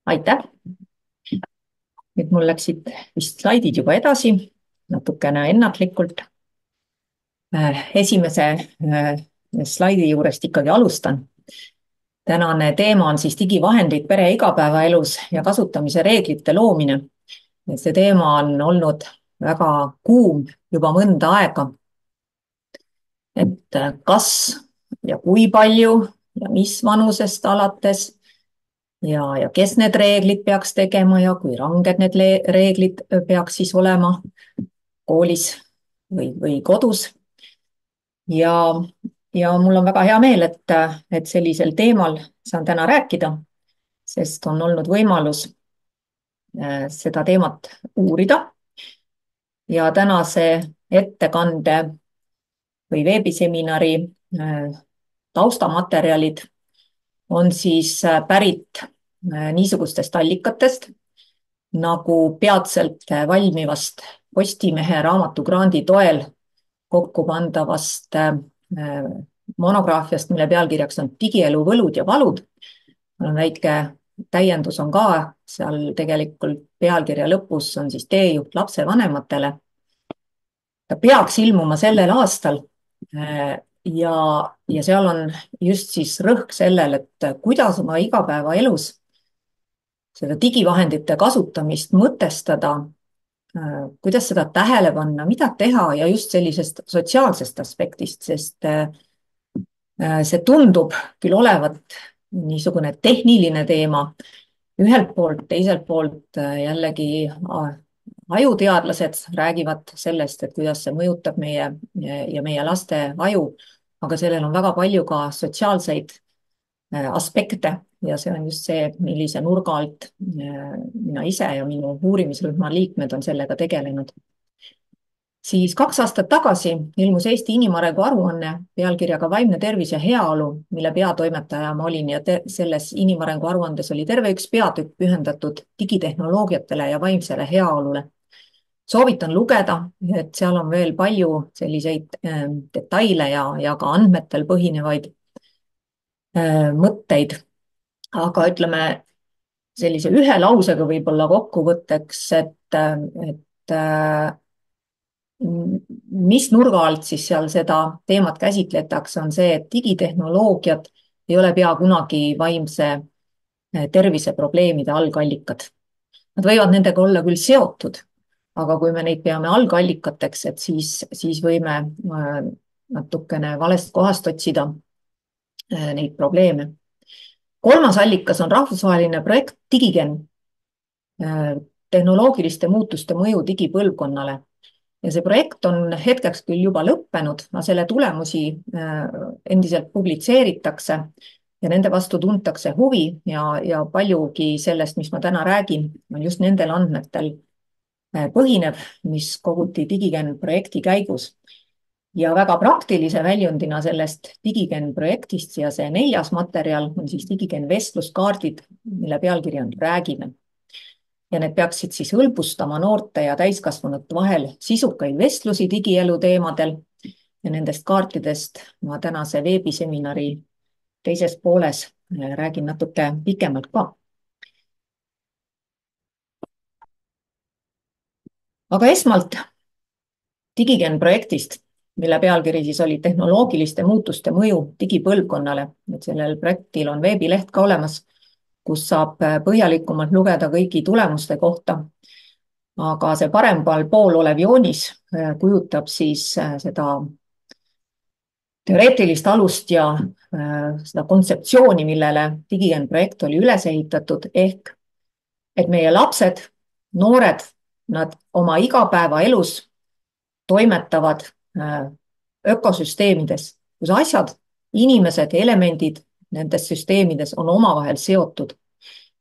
Aitäh! Nüüd mul läksid vist slaidid juba edasi, natukene ennatlikult. Esimese slaidi juurest ikkagi alustan. Tänane teema on siis digivahendid pere igapäevaelus ja kasutamise reeglite loomine. See teema on olnud väga kuum juba mõnda aega. Et kas ja kui palju ja mis vanusest alates ja kes need reeglid peaks tegema ja kui ranged need reeglid peaks siis olema koolis või kodus. Ja, ja mul on väga hea meel, et sellisel teemal saan täna rääkida, sest on olnud võimalus seda teemat uurida. Ja tänase ettekande või veebiseminari taustamaterjalid on siis pärit niisugustest allikatest nagu peatselt valmivast Postimehe raamatugrandi toel kokku pandavast monograafiast, mille pealkirjaks on Digielu võlud ja valud. Väike täiendus on ka seal tegelikult pealkirja lõpus on siis teejuht lapsevanematele. Ta peaks ilmuma sellel aastal ja seal on just siis rõhk sellel, et kuidas oma igapäevaelus seda digivahendite kasutamist mõtestada, kuidas seda tähele panna, mida teha ja just sellisest sotsiaalsest aspektist, sest see tundub küll olevat niisugune tehniline teema ühelt poolt, teiselt poolt jällegi ajuteadlased räägivad sellest, et kuidas see mõjutab meie ja meie laste aju, aga sellel on väga palju ka sotsiaalseid aspekte ja see on just see, millise nurga alt mina ise ja minu uurimisrühma liikmed on sellega tegelenud. Siis 2 aastat tagasi ilmus Eesti inimarengu aruanne pealkirjaga Vaimne tervis ja heaolu, mille peatoimetaja ma olin ja selles inimarengu aruandes oli terve üks peatükk pühendatud digitehnoloogiatele ja vaimsele heaolule. Soovitan lugeda, et seal on veel palju selliseid detaile ja ka andmetel põhinevaid mõtteid. Aga ütleme sellise ühe lausega võib-olla kokkuvõtteks, et mis nurga alt siis seal seda teemat käsitletakse, on see, et digitehnoloogiad ei ole pea kunagi vaimse tervise probleemide algallikad. Nad võivad nendega olla küll seotud, aga kui me neid peame algallikateks, et siis võime natukene valest kohast otsida neid probleeme. 3. allikas on rahvusvaheline projekt DigiGen, tehnoloogiliste muutuste mõju digipõlvkonnale. Ja see projekt on hetkeks küll juba lõppenud, aga selle tulemusi endiselt publitseeritakse ja nende vastu tuntakse huvi ja paljugi sellest, mis ma täna räägin, on just nendel andmetel põhinev, mis koguti DigiGen projekti käigus. Ja väga praktilise väljundina sellest DigiGen projektist ja see 4. materjal on siis DigiGen vestluskaardid, mille pealkiri on Räägime. Ja need peaksid siis hõlbustama noorte ja täiskasvanute vahel sisukaid vestlusi digielu teemadel ja nendest kaartidest ma tänase veebiseminari teises pooles räägin natuke pikemalt ka. Aga esmalt DigiGen projektist, mille pealkiri siis oli tehnoloogiliste muutuste mõju digipõlvkonnale. Et sellel projektil on veebileht ka olemas, kus saab põhjalikumalt lugeda kõigi tulemuste kohta. Aga see paremal pool olev joonis kujutab siis seda teoreetilist alust ja seda kontseptsiooni, millele DigiGen projekt oli üles ehitatud, ehk et meie lapsed, noored, nad oma igapäevaelus toimetavad ökosüsteemides, kus asjad, inimesed, elemendid nendes süsteemides on omavahel seotud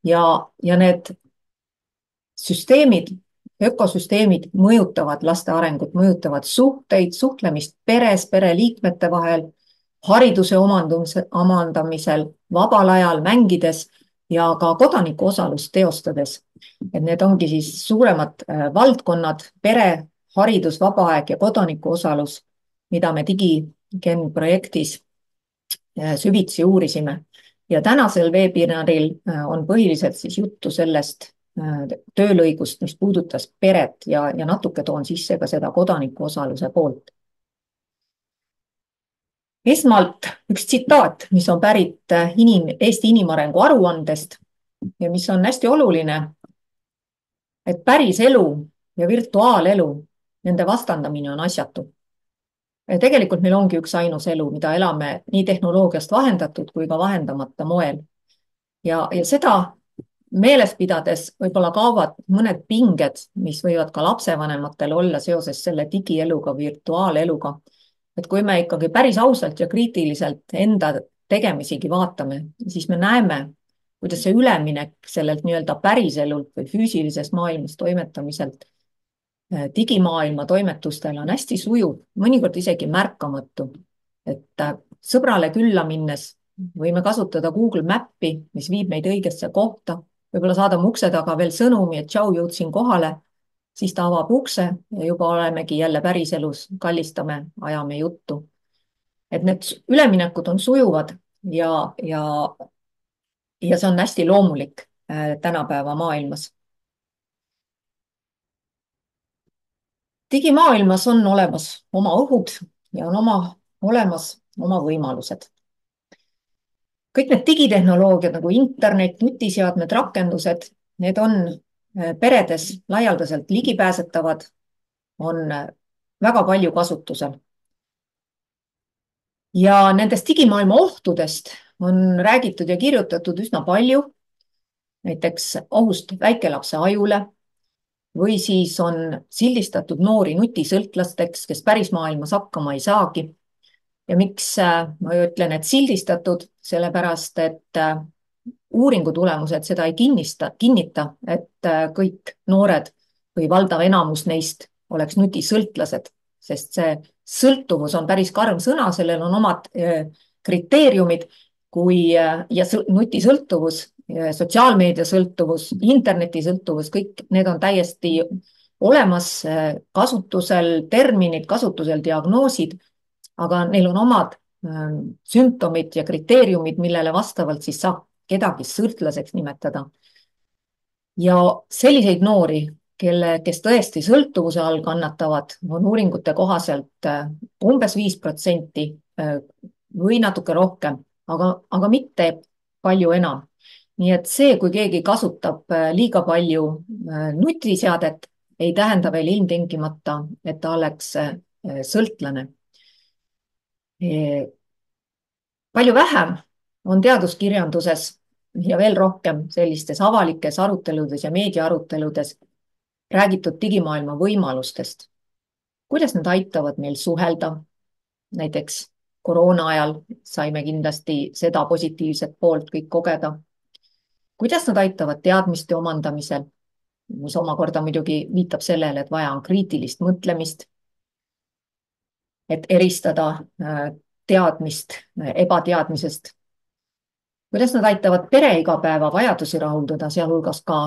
ja need süsteemid, ökosüsteemid mõjutavad laste arengut, mõjutavad suhteid, suhtlemist peres, pereliikmete vahel, hariduse omandamisel, vabal ajal mängides ja ka kodaniku osalust teostades. Et need ongi siis suuremad valdkonnad, pere, haridus, vaba aeg ja kodaniku osalus, mida me DigiGen projektis süvitsi uurisime. ja tänasel veebinaril on põhiliselt siis juttu sellest töölõigust, mis puudutas peret ja natuke toon sisse ka seda kodanikuosaluse poolt. Esmalt üks tsitaat, mis on pärit Eesti inimarengu aruandest ja mis on hästi oluline, et päris elu ja virtuaalelu, nende vastandamine on asjatu. Tegelikult meil ongi üks ainus elu, mida elame nii tehnoloogiast vahendatud kui ka vahendamata moel. Ja seda meeles pidades võib-olla kaovad mõned pinged, mis võivad ka lapsevanematel olla seoses selle digieluga, virtuaaleluga. Et kui me ikkagi päris ausalt ja kriitiliselt enda tegemisigi vaatame, siis me näeme, kuidas see üleminek sellelt nii-öelda päriselult või füüsilises maailmas toimetamiselt digimaailma toimetustele on hästi sujuv, mõnikord isegi märkamatu. Et sõbrale külla minnes võime kasutada Google Mappi, mis viib meid õigesse kohta, võib-olla saadame ukse taga veel sõnumi, et tšau, jõudsin kohale, siis ta avab ukse ja juba olemegi jälle päriselus, kallistame, ajame juttu. Et need üleminekud on sujuvad ja see on hästi loomulik tänapäeva maailmas. Digimaailmas on olemas oma ohud ja on olemas oma võimalused. Kõik need digitehnoloogiad nagu internet, nutiseadmed, rakendused, need on peredes laialdaselt ligipääsetavad, on väga palju kasutusel. Ja nendest digimaailma ohtudest on räägitud ja kirjutatud üsna palju, näiteks ohust väikelapse ajule või siis on sildistatud noori nutisõltlasteks, kes päris maailmas hakkama ei saagi. Ja miks ma ütlen, et sildistatud, sellepärast, et uuringu tulemused seda ei kinnita, et kõik noored või valdav enamus neist oleks nutisõltlased, sest see sõltuvus on päris karm sõna, sellel on omad kriteeriumid ja nutisõltuvus, sotsiaalmeedia sõltuvus, interneti sõltuvus, kõik need on täiesti olemas kasutusel, terminid, kasutusel diagnoosid, aga neil on omad sümptomid ja kriteeriumid, millele vastavalt siis saab kedagi sõltlaseks nimetada. Ja selliseid noori, kes tõesti sõltuvuse all kannatavad, on uuringute kohaselt umbes 5% või natuke rohkem, aga mitte palju enam. Nii et see, kui keegi kasutab liiga palju nutiseadet, ei tähenda veel ilmtingimata, et ta oleks sõltlane. Palju vähem on teaduskirjanduses ja veel rohkem sellistes avalikes aruteludes ja meediaaruteludes räägitud digimaailma võimalustest. Kuidas need aitavad meil suhelda? Näiteks koroona ajal saime kindlasti seda positiivset poolt kõik kogeda. Kuidas nad aitavad teadmiste omandamisel, mis omakorda muidugi viitab sellele, et vaja on kriitilist mõtlemist, et eristada teadmist ebateadmisest. Kuidas nad aitavad pere igapäeva vajadusi rahuldada, sealhulgas ka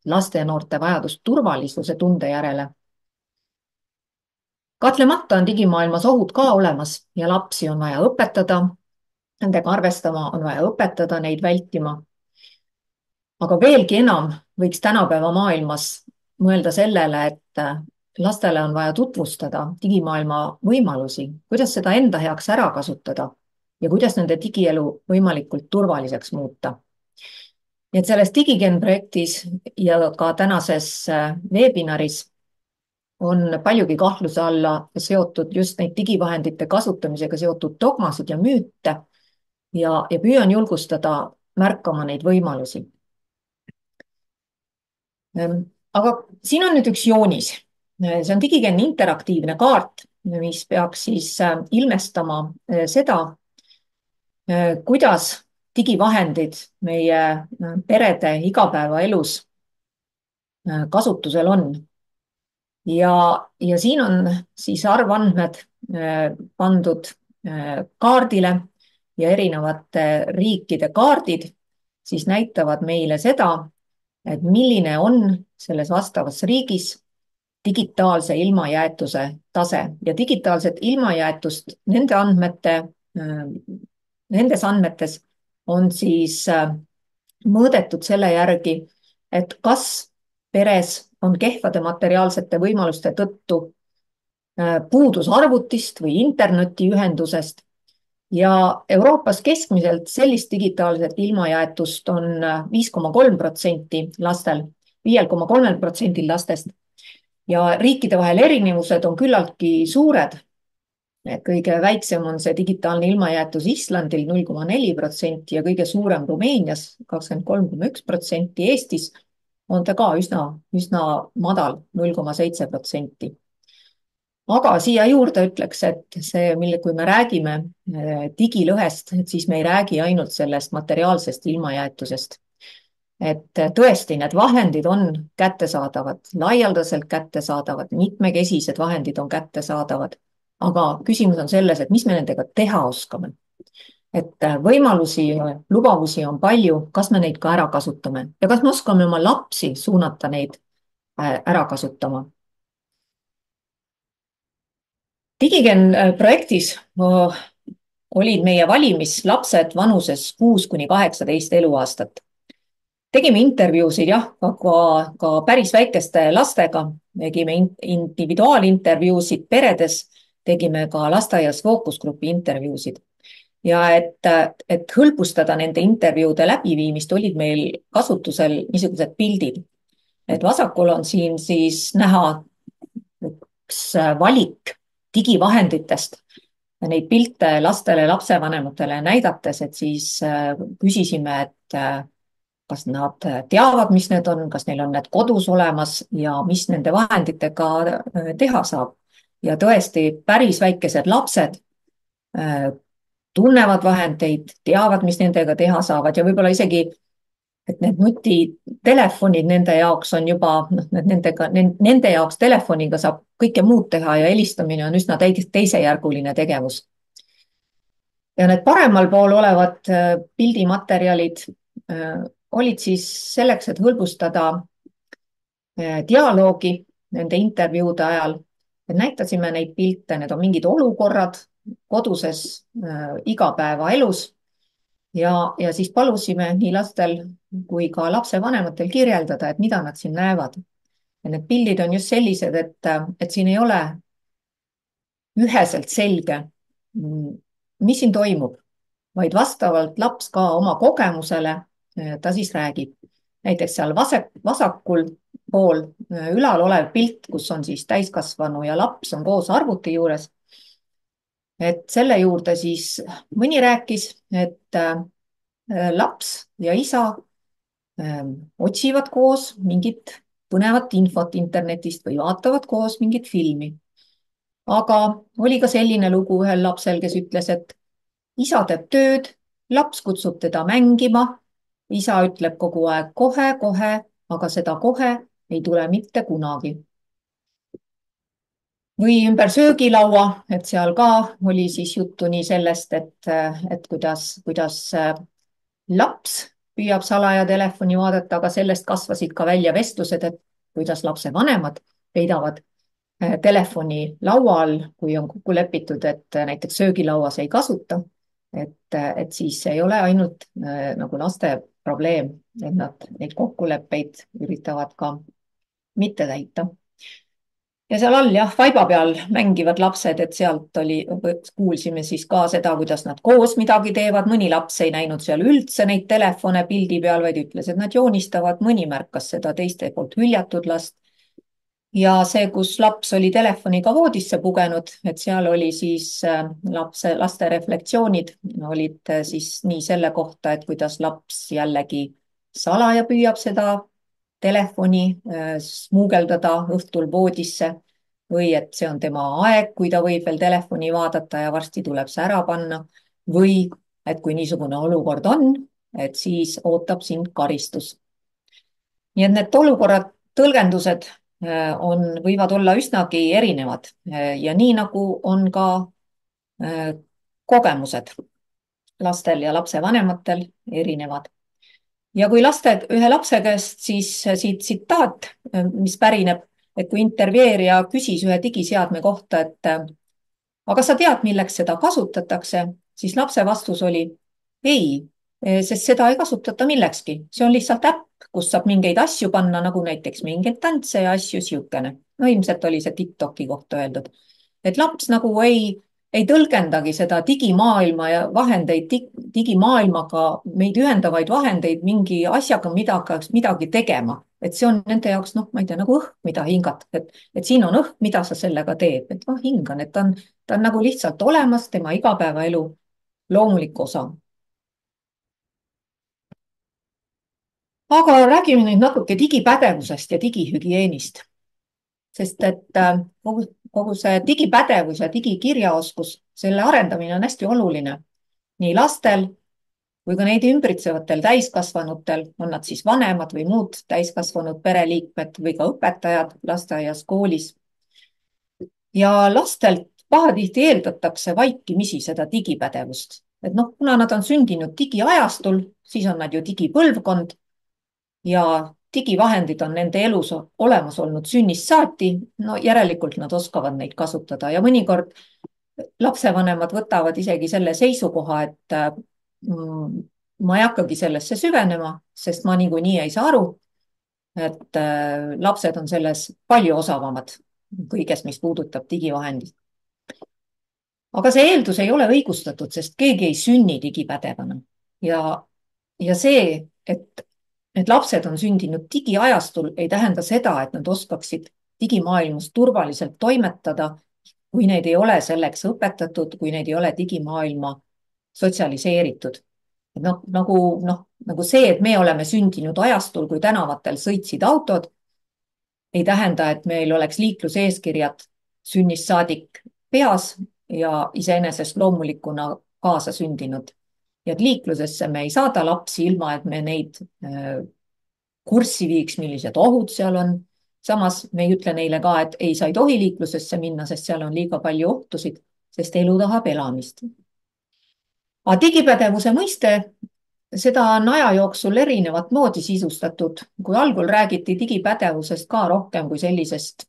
laste ja noorte vajadust turvalisuse tunde järele. Kahtlemata on digimaailmas ohud ka olemas ja lapsi on vaja õpetada, nendega arvestama on vaja õpetada, neid vältima. Aga veelgi enam võiks tänapäeva maailmas mõelda sellele, et lastele on vaja tutvustada digimaailma võimalusi, kuidas seda enda heaks ära kasutada ja kuidas nende digielu võimalikult turvaliseks muuta. Nii et selles DigiGen projektis ja ka tänases webinaris on paljugi kahtluse alla seotud just neid digivahendite kasutamisega seotud dogmasid ja müüte ja püüan julgustada märkama neid võimalusi. Aga siin on nüüd üks joonis. See on DigiGen interaktiivne kaart, mis peaks siis ilmestama seda, kuidas digivahendid meie perede igapäevaelus kasutusel on. Ja siin on siis arvandmed pandud kaardile ja erinevate riikide kaardid siis näitavad meile seda, et milline on selles vastavas riigis digitaalse ilmajäetuse tase ja digitaalset ilmajäetust nende andmete nendes andmetes on siis mõõdetud selle järgi, et kas peres on kehvade materiaalsete võimaluste tõttu puudus arvutist või internetiühendusest ja Euroopas keskmiselt sellist digitaalset ilmajäetust on 5,3% lastel, 5,3% lastest ja riikide vahel erinevused on küllaltki suured. Kõige väiksem on see digitaalne ilmajäetus Islandil 0,4% ja kõige suurem Rumeenias 23,1%. Eestis on ta ka üsna madal, 0,7%. Aga siia juurde ütleks, et kui me räägime digilõhest, siis me ei räägi ainult sellest materiaalsest ilmajäetusest. Et tõesti, need vahendid on kättesaadavad, laialdaselt kättesaadavad, mitmekesised vahendid on kättesaadavad. Aga küsimus on selles, et mis me nendega teha oskame. Et võimalusi, lubavusi on palju, kas me neid ka ära kasutame ja kas me oskame oma lapsi suunata neid ära kasutama. Digigen projektis olid meie valimislapsed vanuses 6–18 eluaastat. Tegime intervjuusid jah, ka päris väikeste lastega, tegime individuaalintervjuusid peredes, tegime ka lasteaias fookusgrupi intervjuusid. Ja et hõlbustada nende intervjuude läbiviimist, olid meil kasutusel niisugused pildid. Et vasakul on siin siis näha üks valik digivahenditest. Neid pilte lastele, lapsevanematele näidates, et siis küsisime, et kas nad teavad, mis need on, kas neil on need kodus olemas ja mis nende vahenditega teha saab. Ja tõesti päris väikesed lapsed tunnevad vahendeid, teavad, mis nendega teha saavad ja võib-olla isegi, et need nutitelefonid nende jaoks on juba, nende jaoks telefoniga saab kõike muud teha ja helistamine on üsna teisejärguline tegevus. Ja need paremal pool olevad pildimaterjalid olid siis selleks, et hõlbustada dialoogi nende intervjuude ajal. Näitasime neid pilte, need on mingid olukorrad koduses igapäevaelus ja siis palusime nii lastel kui ka lapsevanematel kirjeldada, et mida nad siin näevad. Ja need pildid on just sellised, et siin ei ole üheselt selge, mis siin toimub, vaid vastavalt laps ka oma kogemusele ta siis räägib. Näiteks seal vasakul pool ülal olev pilt, kus on siis täiskasvanu ja laps on koos arvuti juures. Et selle juurde siis mõni rääkis, et laps ja isa otsivad koos mingit põnevat infot internetist või vaatavad koos mingit filmi. Aga oli ka selline lugu ühel lapsel, kes ütles, et isa teeb tööd, laps kutsub teda mängima. Isa ütleb kogu aeg kohe, kohe, aga seda kohe ei tule mitte kunagi. Või ümber söögilaua, et seal ka oli siis juttu nii sellest, et kuidas laps püüab salaja telefoni vaadata, aga sellest kasvasid ka välja vestlused, et kuidas lapsevanemad peidavad telefoni laua all, kui on kokku lepitud, et näiteks söögilauas ei kasuta. Et siis ei ole ainult nagu laste probleem, et nad neid kokkuleppeid üritavad ka mitte täita. Ja seal all jah, vaiba peal mängivad lapsed, et sealt kuulsime siis ka seda, kuidas nad koos midagi teevad. Mõni laps ei näinud seal üldse neid telefone pildi peal, vaid ütles, et nad joonistavad, mõni märkas seda teiste poolt hüljatud last. Ja see, kus laps oli telefoniga voodisse pugenud, et seal oli siis laste reflektsioonid, olid siis nii selle kohta, et kuidas laps jällegi salaja püüab seda telefoni smuugeldada õhtul voodisse või et see on tema aeg, kui ta võib veel telefoni vaadata ja varsti tuleb see ära panna või et kui niisugune olukord on, et siis ootab sind karistus. Nii et need olukorrad, tõlgendused võivad olla üsnagi erinevad ja nii nagu on ka kogemused lastel ja lapsevanematel erinevad. Ja kui ühe lapse käest siis siit tsitaat, mis pärineb, et kui intervjeerija küsis ühe digiseadme kohta, et aga sa tead, milleks seda kasutatakse, siis lapse vastus oli, ei, sest seda ei kasutata millekski, see on lihtsalt äpp, kus saab mingeid asju panna, nagu näiteks mingeid tantse ja asju siukene. No ilmselt oli see TikToki kohta öeldud, et laps nagu ei tõlgendagi seda digimaailma ja vahendeid, digimaailmaga meid ühendavaid vahendeid mingi asjaga, mida hakkaks midagi tegema. Et see on nende jaoks, noh, ma ei tea, nagu õhk, mida hingata, et siin on õhk, mida sa sellega teed, et noh, hingan, et ta on nagu lihtsalt olemas, tema igapäevaelu loomulik osa. Aga räägime nüüd natuke digipädevusest ja digihügieenist, sest et kogu see digipädevus ja digikirjaoskus, selle arendamine on hästi oluline nii lastel kui ka neid ümbritsevatel täiskasvanutel, on nad siis vanemad või muud täiskasvanud pereliikmed või ka õpetajad lasteaias, koolis. Ja lastelt pahatihti eeldatakse vaikimisi seda digipädevust. Et noh, kuna nad on sündinud digiajastul, siis on nad ju digipõlvkond ja digivahendid on nende elus olemas olnud sünnist saati, no järelikult nad oskavad neid kasutada ja mõnikord lapsevanemad võtavad isegi selle seisukoha, et ma ei hakkagi sellesse süvenema, sest ma niikuinii ei saa aru, et lapsed on selles palju osavamad kõiges, mis puudutab digivahendit. Aga see eeldus ei ole õigustatud, sest keegi ei sünni digipädevana ja, ja see, et lapsed on sündinud digiajastul, ei tähenda seda, et nad oskaksid digimaailmas turvaliselt toimetada, kui neid ei ole selleks õpetatud, kui neid ei ole digimaailma sotsialiseeritud. Et nagu see, et me oleme sündinud ajastul, kui tänavatel sõitsid autod, ei tähenda, et meil oleks liikluseeskirjad sünnist saadik peas ja iseenesest loomulikuna kaasa sündinud. Ja et liiklusesse me ei saada lapsi ilma, et me neid kurssi viiks, millised ohud seal on. Samas me ei ütle neile ka, et ei, sa ei tohi liiklusesse minna, sest seal on liiga palju ohtusid, sest elu tahab elamist. Aga digipädevuse mõiste, seda on aja jooksul erinevat moodi sisustatud. Kui algul räägiti digipädevusest ka rohkem kui sellisest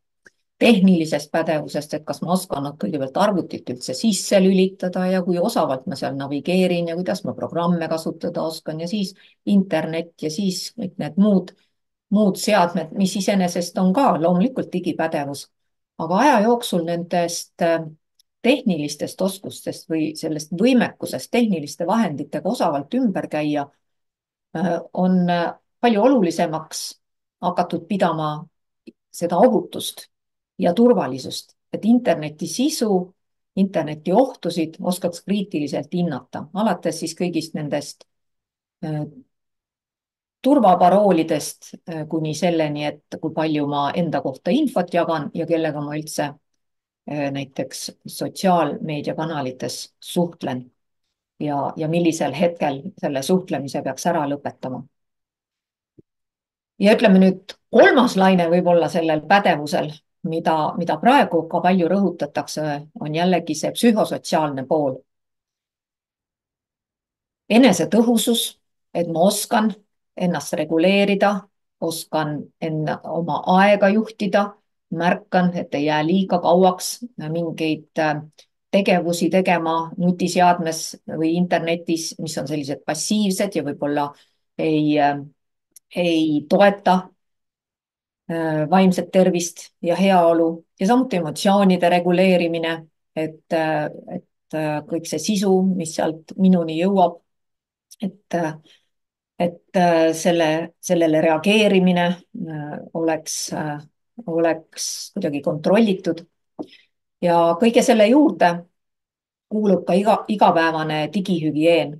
tehnilisest pädevusest, et kas ma oskan kõigepealt arvutit üldse sisse lülitada ja kui osavalt ma seal navigeerin ja kuidas ma programme kasutada oskan ja siis internet ja siis kõik need muud seadmed, mis iseenesest on ka loomulikult digipädevus. Aga aja jooksul nendest tehnilistest oskustest või sellest võimekusest tehniliste vahenditega osavalt ümber käia on palju olulisemaks hakatud pidama seda ohutust ja turvalisust, et interneti sisu, interneti ohtusid oskaks kriitiliselt hinnata, alates siis kõigist nendest turvaparoolidest kuni selleni, et kui palju ma enda kohta infot jagan ja kellega ma üldse näiteks sotsiaalmeediakanalites suhtlen ja millisel hetkel selle suhtlemise peaks ära lõpetama. Ja ütleme nüüd kolmas laine võib-olla sellel pädevusel, mida praegu ka palju rõhutatakse, on jällegi see psühhosotsiaalne pool. Enesetõhusus, et ma oskan ennast reguleerida, oskan oma aega juhtida, märkan, et ei jää liiga kauaks mingeid tegevusi tegema nutiseadmes või internetis, mis on sellised passiivsed ja võib-olla ei toeta vaimset tervist ja heaolu ja samuti emotsioonide reguleerimine, et kõik see sisu, mis sealt minuni jõuab, et sellele reageerimine oleks kuidagi kontrollitud. Ja kõige selle juurde kuulub ka igapäevane digihügieen.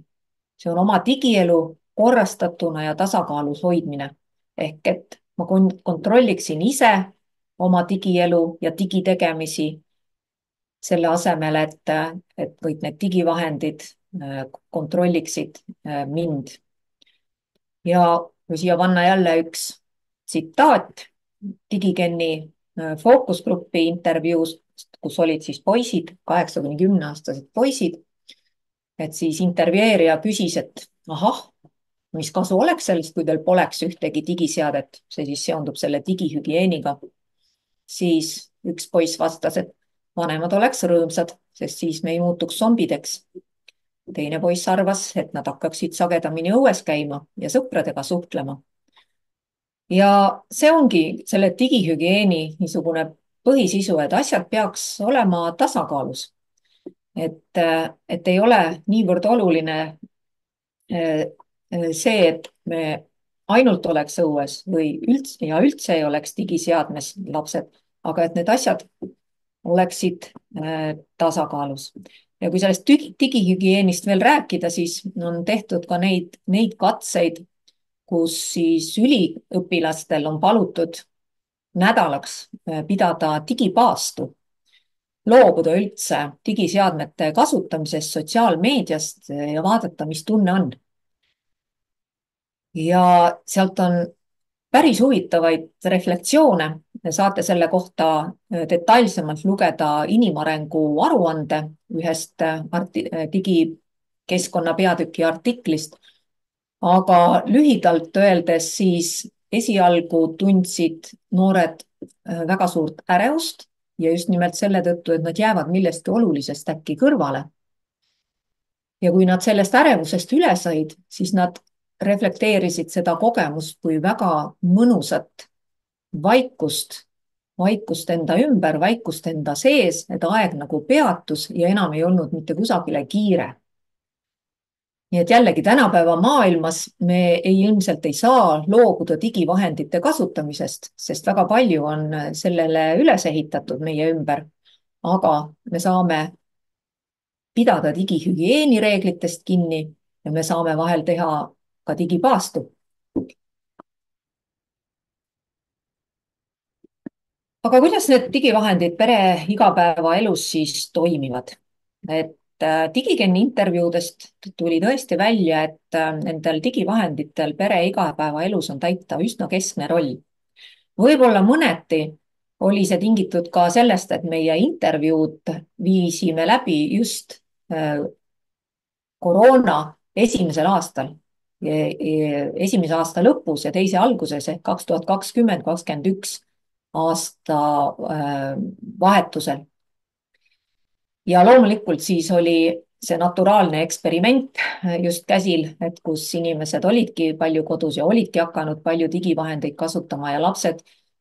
See on oma digielu korrastatuna ja tasakaalus hoidmine. Ehk et ma kontrolliksin ise oma digielu ja digitegemisi selle asemel, et kõik need digivahendid kontrolliksid mind. Ja kui siia panna jälle üks tsitaat Digigenni fookusgrupi intervjuust, kus olid siis poisid, 8–10-aastased poisid, et siis intervjueerija küsis, et ahah, mis kasu oleks sellest, kui teil poleks ühtegi digiseadet, see siis seondub selle digihügieeniga. Siis üks poiss vastas, et vanemad oleks rõõmsad, sest siis me ei muutuks zombideks. teine poiss arvas, et nad hakkaksid sagedamini õues käima ja sõpradega suhtlema. ja see ongi selle digihügieeni niisugune põhisisu, et asjad peaks olema tasakaalus. Et ei ole niivõrd oluline see, et me ainult oleks õues või üldse ei oleks digiseadmes lapsed, aga et need asjad oleksid tasakaalus. Ja kui sellest digihügieenist veel rääkida, siis on tehtud ka neid katseid, kus siis üliõpilastel on palutud nädalaks pidada digipaastu, loobuda üldse digiseadmete kasutamisest, sotsiaalmeediast ja vaadata, mis tunne on. Ja sealt on päris huvitavaid reflektsioone. Saate selle kohta detailsemalt lugeda inimarengu aruande ühest digikeskkonna peatüki artiklist. Aga lühidalt öeldes siis esialgu tundsid noored väga suurt ärevust ja just nimelt selle tõttu, et nad jäävad millestki olulisest äkki kõrvale. Ja kui nad sellest ärevusest üle said, siis nad reflekteerisid seda kogemust kui väga mõnusat vaikust, vaikust enda ümber, vaikust enda sees, et aeg nagu peatus ja enam ei olnud mitte kusagile kiire. Nii et jällegi tänapäeva maailmas me ilmselt ei saa loobuda digivahendite kasutamisest, sest väga palju on sellele üles ehitatud meie ümber. Aga me saame pidada digihügieeni reeglitest kinni ja me saame vahel teha ka digipaastu. Aga kuidas need digivahendid pere igapäevaelus siis toimivad? Et Digigenni intervjuudest tuli tõesti välja, et nendel digivahenditel pere igapäevaelus on täita üsna keskne roll. Võib-olla mõneti oli see tingitud ka sellest, et meie intervjuud viisime läbi just koroona esimesel aastal, esimese aasta lõpus ja teise alguses ehk 2020-2021 aasta vahetusel. Ja loomulikult siis oli see naturaalne eksperiment just käsil, et kus inimesed olidki palju kodus ja olidki hakanud palju digivahendeid kasutama ja lapsed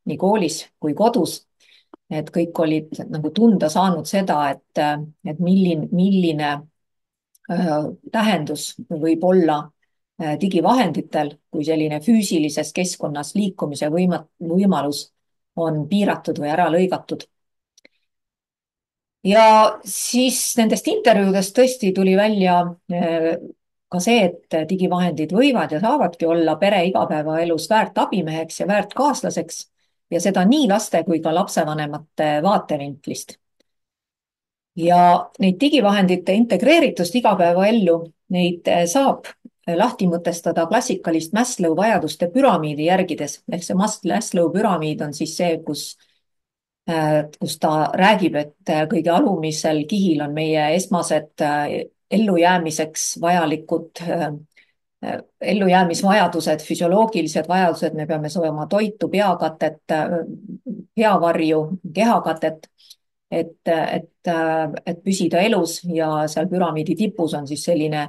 nii koolis kui kodus. Et kõik olid nagu tunda saanud seda, et milline tähendus võib olla digivahenditel, kui selline füüsilises keskkonnas liikumise võimalus on piiratud või ära lõigatud. Ja siis nendest intervjuudest tõesti tuli välja ka see, et digivahendid võivad ja saavadki olla pere igapäevaelus väärt abimeheks ja väärt kaaslaseks ja seda nii laste kui ka lapsevanemate vaatevinklist. Ja neid digivahendite integreeritust igapäevaellu, neid saab lahti mõtestada klassikalist Maslow vajaduste püramiidi järgides. Ehk see Maslow püramiid on siis see, kus ta räägib, et kõige alumisel kihil on meie esmased ellujäämiseks vajalikud ellujäämisvajadused, füsioloogilised vajadused, me peame saama toitu, peakatet, peavarju, kehakatet, et püsida elus ja seal püramiidi tipus on siis selline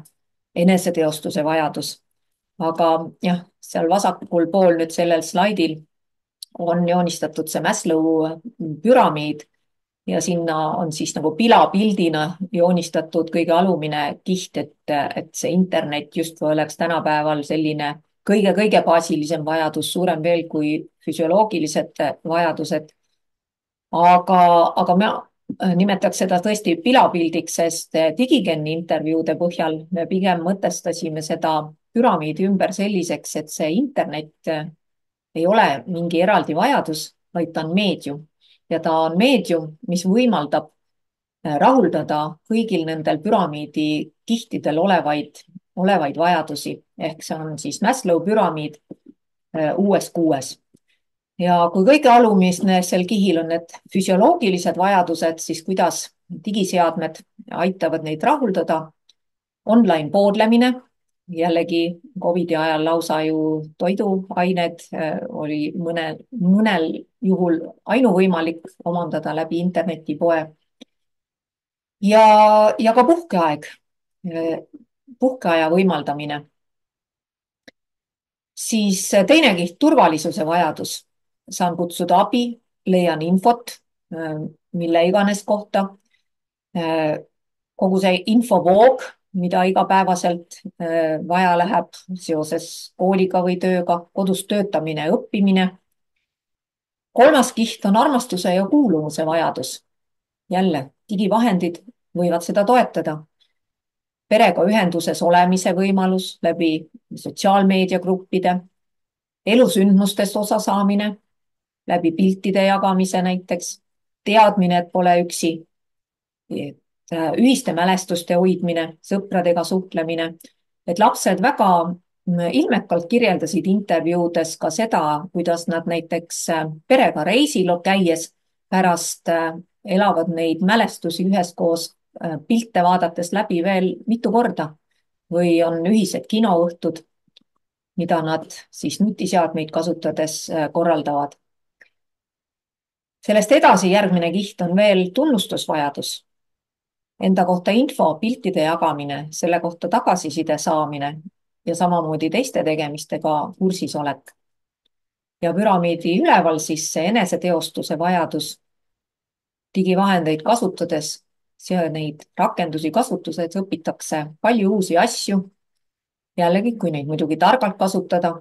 eneseteostuse vajadus. Aga jah, seal vasakul pool nüüd sellel slaidil on joonistatud see Maslow püramiid ja sinna on siis nagu pilapildina joonistatud kõige alumine kiht, et see internet justkui oleks tänapäeval selline kõige baasilisem vajadus, suurem veel kui füsioloogilised vajadused. Aga me nimetaks seda tõesti pilapildiks, sest Digigenni intervjuude põhjal me pigem mõtestasime seda püramiidi ümber selliseks, et see internet ei ole mingi eraldi vajadus, vaid ta on meedium. Ja ta on meedium, mis võimaldab rahuldada kõigil nendel püramiidi kihtidel olevaid vajadusi. Ehk see on siis Maslow püramiid uues kuues. Ja kui kõige alumisel kihil on need füsioloogilised vajadused, siis kuidas digiseadmed aitavad neid rahuldada? Online poodlemine. Jällegi COVID-i ajal lausa ju toiduained oli mõnel juhul ainuvõimalik omandada läbi internetipoe. Ja ka puhkeaeg. puhkeaja võimaldamine. Siis teine kiht, turvalisuse vajadus. Saan kutsuda abi, leian infot, mille iganes kohta. Kogu see infovoog, mida igapäevaselt vaja läheb seoses kooliga või tööga, kodus töötamine, õppimine. Kolmas kiht on armastuse ja kuuluvuse vajadus. Jälle, digivahendid võivad seda toetada. Perega ühenduses olemise võimalus läbi sotsiaalmeediagruppide, elusündmustest osa saamine läbi piltide jagamise näiteks, teadmine, et pole üksi, ühiste mälestuste hoidmine, sõpradega suhtlemine, et lapsed väga ilmekalt kirjeldasid intervjuudes ka seda, kuidas nad näiteks perega reisil käies pärast elavad neid mälestusi üheskoos pilte vaadates läbi veel mitu korda või on ühised kinoõhtud, mida nad siis nutiseadmeid kasutades korraldavad. Sellest edasi järgmine kiht on veel tunnustusvajadus. Enda kohta info, piltide jagamine, selle kohta tagasiside saamine ja samamoodi teiste tegemistega kursis olek. Ja püramiidi üleval siis see eneseteostuse vajadus digivahendeid kasutades, neid rakendusi kasutades õpitakse palju uusi asju. Jällegi, kui neid muidugi targalt kasutada,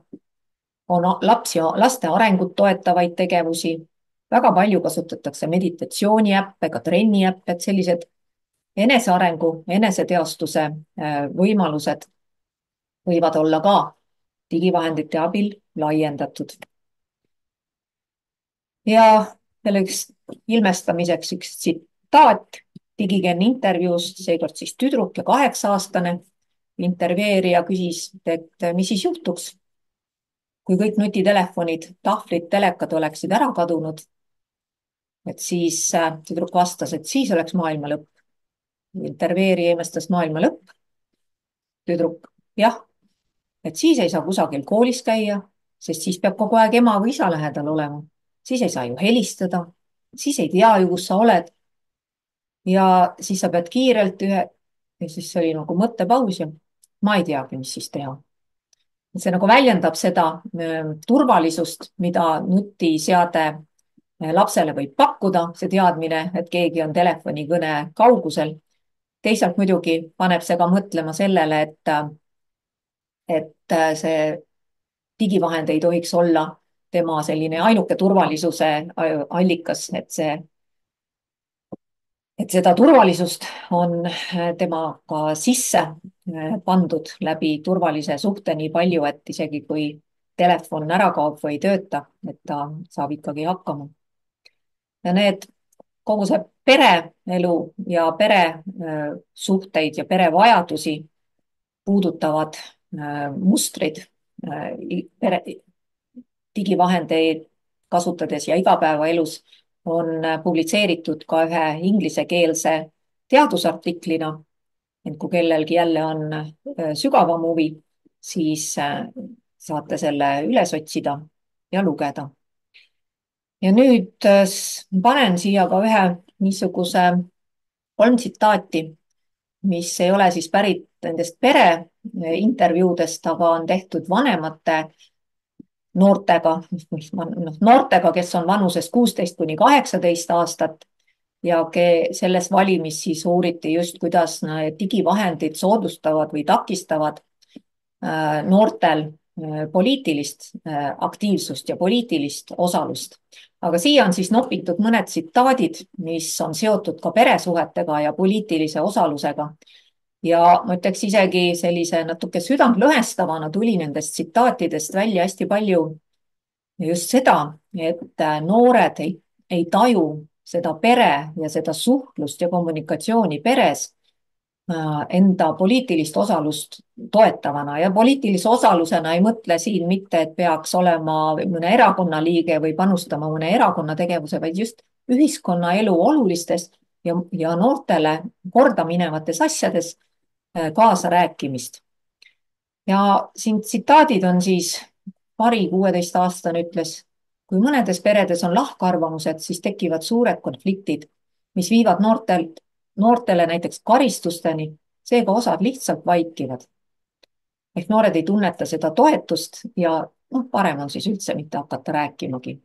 on laste arengut toetavaid tegevusi. Väga palju kasutatakse meditatsiooni äppe, ka trenni äppe, et sellised enesearengu, eneseteostuse võimalused võivad olla ka digivahendite abil laiendatud. Ja selleks ilmestamiseks üks tsitaat Digigen intervjuust, seekord siis tüdruk ja 8-aastane intervjueerija küsis, et mis siis juhtuks, kui kõik nutitelefonid, tahvlid, telekad oleksid ära kadunud. Et siis tüdruk vastas, et siis oleks maailma lõpp. Intervjueerija imestas maailma lõpp. Tüdruk, jah, et siis ei saa kusagil koolis käia, sest siis peab kogu aeg ema või isa lähedal olema. Siis ei saa ju helistada, siis ei tea ju, kus sa oled. Ja siis sa pead kiirelt ja siis oli nagu mõttepaus ja ma ei teagi, mis siis teha. See nagu väljendab seda turvalisust, mida nutiseade lapsele võib pakkuda, see teadmine, et keegi on telefonikõne kaugusel. Teisalt muidugi paneb see ka mõtlema sellele, et see digivahend ei tohiks olla tema selline ainuke turvalisuse allikas, et seda turvalisust on temaga sisse pandud läbi turvalise suhte nii palju, et isegi kui telefon ära kaob või ei tööta, et ta saab ikkagi hakkama. Ja kogu see pereelu ja peresuhteid ja perevajadusi puudutavad mustrid digivahendeid kasutades ja igapäevaelus on publitseeritud ka ühe inglisekeelse teadusartiklina. Et kui kellelgi jälle on sügavam huvi, siis saate selle üles otsida ja lugeda. Ja nüüd panen siia ka ühe niisuguse 3 tsitaati, mis ei ole siis pärit nendest pereintervjuudest, aga on tehtud vanemate noortega, kes on vanuses 16–18 aastat ja selles valimis siis uuriti just, kuidas digivahendid soodustavad või takistavad noortel poliitilist aktiivsust ja poliitilist osalust. Aga siia on siis nopitud mõned tsitaadid, mis on seotud ka peresuhetega ja poliitilise osalusega. Ja ma ütleks isegi sellise natuke südantlõhestavana tuli nendest tsitaatidest välja hästi palju just seda, et noored ei taju seda pere ja seda suhtlust ja kommunikatsiooni peres enda poliitilist osalust toetavana ja poliitilise osalusena ei mõtle siin mitte, et peaks olema mõne erakonna liige või panustama mõne erakonna tegevuse, vaid just ühiskonnaelu olulistes ja noortele korda minevates asjades kaasa rääkimist. Ja siin tsitaadid on siis 16-aastane ütles, kui mõnedes peredes on lahkarvamused, siis tekivad suured konfliktid, mis viivad noortele näiteks karistusteni, seega osad lihtsalt vaikivad. Ehk noored ei tunneta seda toetust ja noh, parem on siis üldse mitte hakata rääkimagi.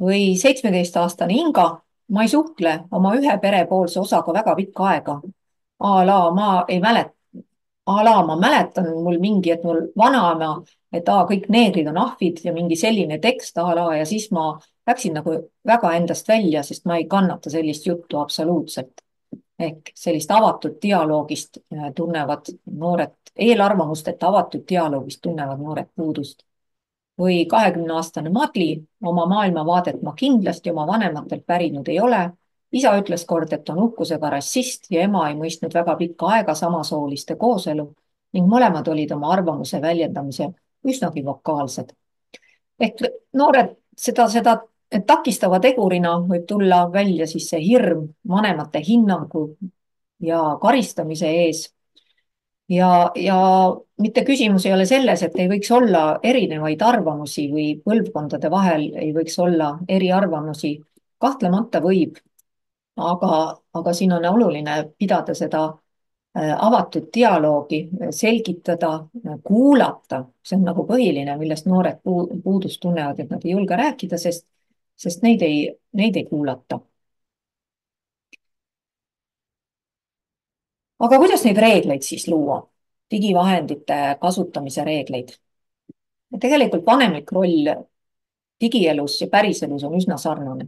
Või 17-aastane Inga, ma ei suhtle oma ühe perepoolse osaga väga pikka aega. Ma ei mäleta, ma mäletan mul mingi, et mul vanaema, et kõik neegrid on ahvid ja mingi selline tekst ja siis ma läksin nagu väga endast välja, sest ma ei kannata sellist juttu absoluutselt. Ehk sellist avatud dialoogist tunnevad noored, eelarvamusteta avatud dialoogist tunnevad noored puudust. Või 20-aastane Madli, oma maailmavaadet ma kindlasti oma vanematelt pärinud ei ole. Isa ütles kord, et on uhkusega rassist ja ema ei mõistnud väga pikka aega samasooliste kooselu ning mõlemad olid oma arvamuse väljendamise üsnagi vokaalsed. Ehk noored seda takistava tegurina võib tulla välja siis see hirm vanemate hinnangu ja karistamise ees ja mitte küsimus ei ole selles, et ei võiks olla erinevaid arvamusi või põlvkondade vahel ei võiks olla eriarvamusi. Kahtlemata võib, aga siin on oluline pidada seda avatud dialoogi, selgitada, kuulata. See on nagu põhiline, millest noored puudust tunnevad, et nad ei julge rääkida, sest neid ei kuulata. Aga kuidas neid reegleid siis luua? Digivahendite kasutamise reegleid. Tegelikult vanemlik roll digielus ja päriselus on üsna sarnane.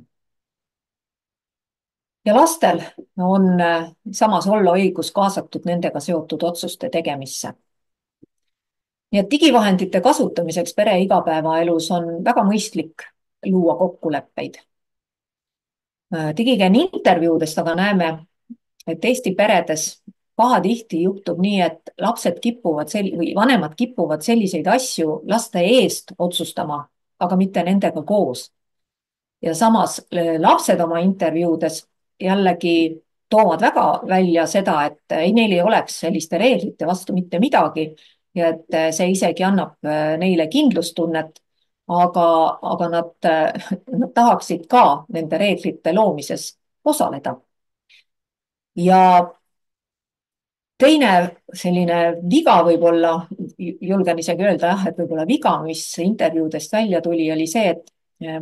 Ja lastel on samas olla õigus kaasatud nendega seotud otsuste tegemisse. Nii et digivahendite kasutamiseks pere igapäevaelus on väga mõistlik luua kokkuleppeid. Digikeeni intervjuudest aga näeme, et Eesti peredes pahatihti juhtub nii, et või vanemad kipuvad selliseid asju laste eest otsustama, aga mitte nendega koos. Ja samas lapsed oma intervjuudes jällegi toovad väga välja seda, et neil ei oleks selliste reeglite vastu mitte midagi ja et see isegi annab neile kindlustunnet, aga nad tahaksid ka nende reeglite loomises osaleda. Ja teine selline viga võib-olla, julgen isegi öelda jah, et võib-olla viga, mis intervjuudest välja tuli, oli see, et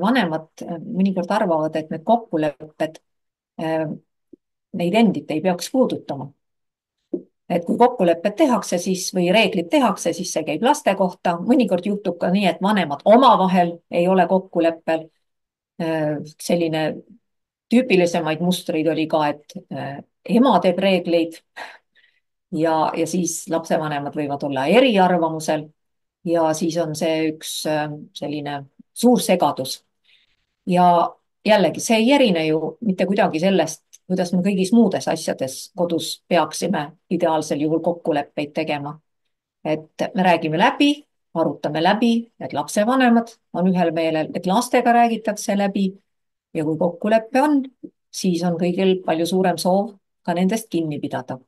vanemad mõnikord arvavad, et need kokkulepped neid endid ei peaks puudutama. Et kui kokkulepped tehakse või reeglid tehakse, siis see käib laste kohta. Mõnikord juhtub ka nii, et vanemad omavahel ei ole kokkuleppel. Selline tüüpilisemaid mustreid oli ka, et ema teeb reegleid ja siis lapsevanemad võivad olla eriarvamusel ja siis on see üks selline suur segadus. Ja jällegi, see ei erine ju mitte kuidagi sellest, kuidas me kõigis muudes asjades kodus peaksime ideaalsel juhul kokkuleppeid tegema. Et me räägime läbi, arutame läbi, et lapsevanemad on ühel meelel, et lastega räägitakse läbi ja kui kokkulepe on, siis on kõigil palju suurem soov ka nendest kinni pidada.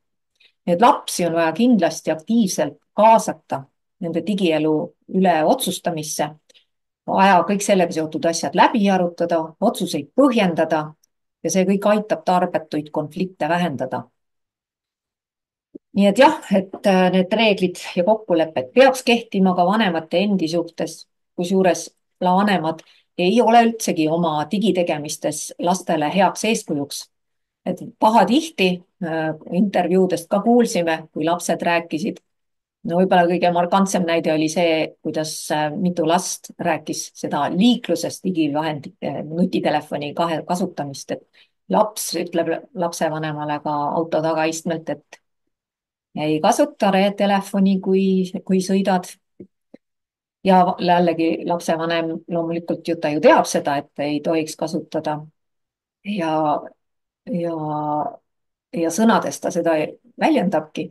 Need lapsi on vaja kindlasti aktiivselt kaasata nende digielu üle otsustamisse, vaja kõik sellega seotud asjad läbi arutada, otsuseid põhjendada ja see kõik aitab tarbetuid konflikte vähendada. Nii et jah, et need reeglid ja kokkulepped peaks kehtima ka vanemate endi suhtes, kusjuures vanemad ei ole üldsegi oma digitegemistes lastele heaks eeskujuks. Et pahatihti intervjuudest ka kuulsime, kui lapsed rääkisid. No võib-olla kõige markantsem näide oli see, kuidas mitu last rääkis seda liiklusest digivahendite, nutitelefoni kasutamist, et laps ütleb lapsevanemale ka auto tagaistmelt, et ei kasuta telefoni, kui sõidad. Ja jällegi lapsevanem loomulikult ta ju teab seda, et ei tohiks kasutada ja sõnades ta seda väljendabki,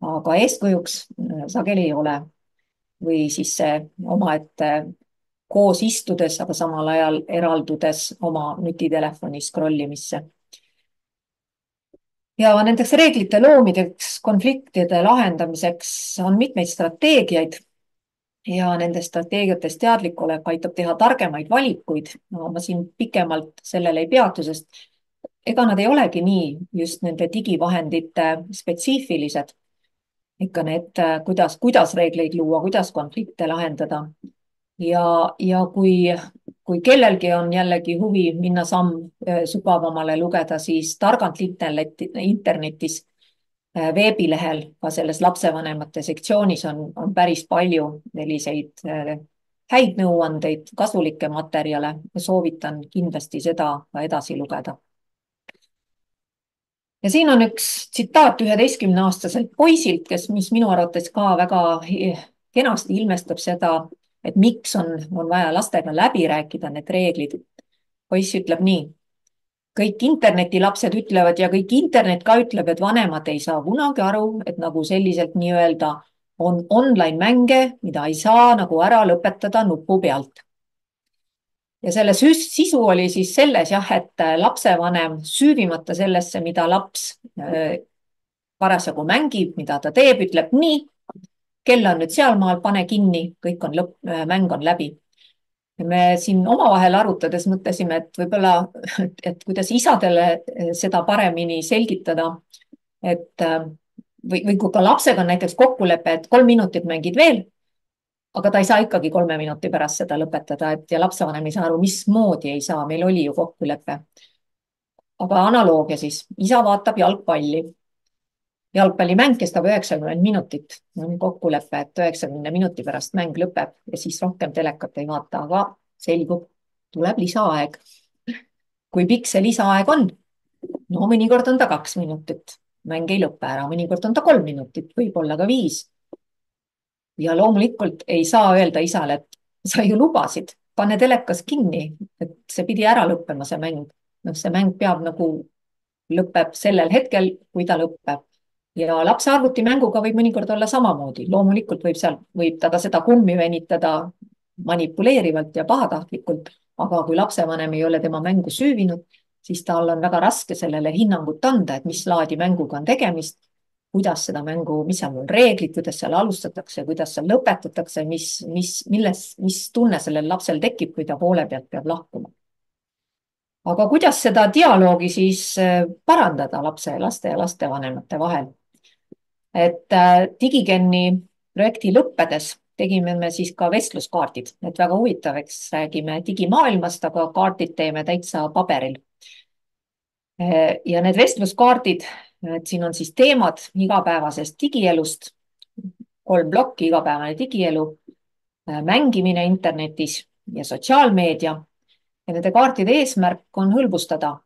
aga eeskujuks sageli ei ole. Või siis see omaette koos istudes, aga samal ajal eraldudes oma nutitelefoni scrollimisse. Ja nendeks reeglite loomideks, konfliktide lahendamiseks on mitmeid strateegiaid ja nendest strateegiatest teadlik olek aitab teha targemaid valikuid. No, ma siin pikemalt sellele ei peatu, sest ega nad ei olegi nii just nende digivahendite spetsiifilised. ikka need, kuidas reegleid luua, kuidas konflikte lahendada. ja kui kellelgi on jällegi huvi minna samm sügavamale lugeda, siis Targalt internetis veebilehel, ka selles lapsevanemate sektsioonis on päris palju selliseid häid nõuandeid, kasulikke materjale. Soovitan kindlasti seda ka edasi lugeda. Ja siin on üks tsitaat 11-aastaselt poisilt, mis minu arvates ka väga kenasti ilmestab seda, et miks on vaja lastega läbi rääkida need reeglid. Poiss ütleb nii: kõik internetilapsed ütlevad ja kõik internet ka ütleb, et vanemad ei saa kunagi aru, et nagu selliselt nii-öelda on online mänge, mida ei saa nagu ära lõpetada nupu pealt. Ja selle sisu oli siis selles jah, et lapsevanem süüvimata sellesse, mida laps parasjagu mängib, mida ta teeb, ütleb nii, kell on nüüd sealmaal, pane kinni, kõik on lõpp, mäng on läbi. Me siin omavahel arutades mõtlesime, et võib-olla, et kuidas isadele seda paremini selgitada, et või kui ka lapsega on näiteks kokkulepe, et 3 minutit mängid veel, aga ta ei saa ikkagi 3 minuti pärast seda lõpetada, et ja lapsevanem ei saa aru, mismoodi ei saa, meil oli ju kokkulepe. Aga analoogia siis, isa vaatab jalgpalli. Jalgpallimäng kestab 90 minutit. On kokkulepe, et 90 minuti pärast mäng lõpeb ja siis rohkem telekat ei vaata, aga selgub, tuleb lisaaeg. Kui pikk see lisaaeg on? No mõnikord on ta 2 minutit. Mäng ei lõpe ära, mõnikord on ta 3 minutit, võib-olla ka 5. Ja loomulikult ei saa öelda isale, et sa ju lubasid, pane telekas kinni, et see pidi ära lõppema, see mäng. No see mäng peab nagu lõpeb sellel hetkel, kui ta lõpeb. Ja lapse arvutimänguga võib mõnikord olla samamoodi. Loomulikult võib ta ka seda kummi venitada manipuleerivalt ja pahatahtlikult, aga kui lapsevanem ei ole tema mängu süüvinud, siis tal on väga raske sellele hinnangut anda, et mis laadi mänguga on tegemist, kuidas seda mängu, mis seal on reeglid, kuidas seal alustatakse, kuidas seal lõpetatakse, mis tunne sellel lapsel tekib, kui ta poole pealt peab lahkuma. Aga kuidas seda dialoogi siis parandada laste ja lastevanemate vahel? Et Digigenni projekti lõppedes tegime me siis ka vestluskaardid, et väga huvitav, eks räägime digimaailmast, aga kaardid teeme täitsa paberil. Ja need vestluskaardid, et siin on siis teemad igapäevasest digielust, 3 plokki: igapäevane digielu, mängimine internetis ja sotsiaalmeedia. Ja nende kaartide eesmärk on hõlbustada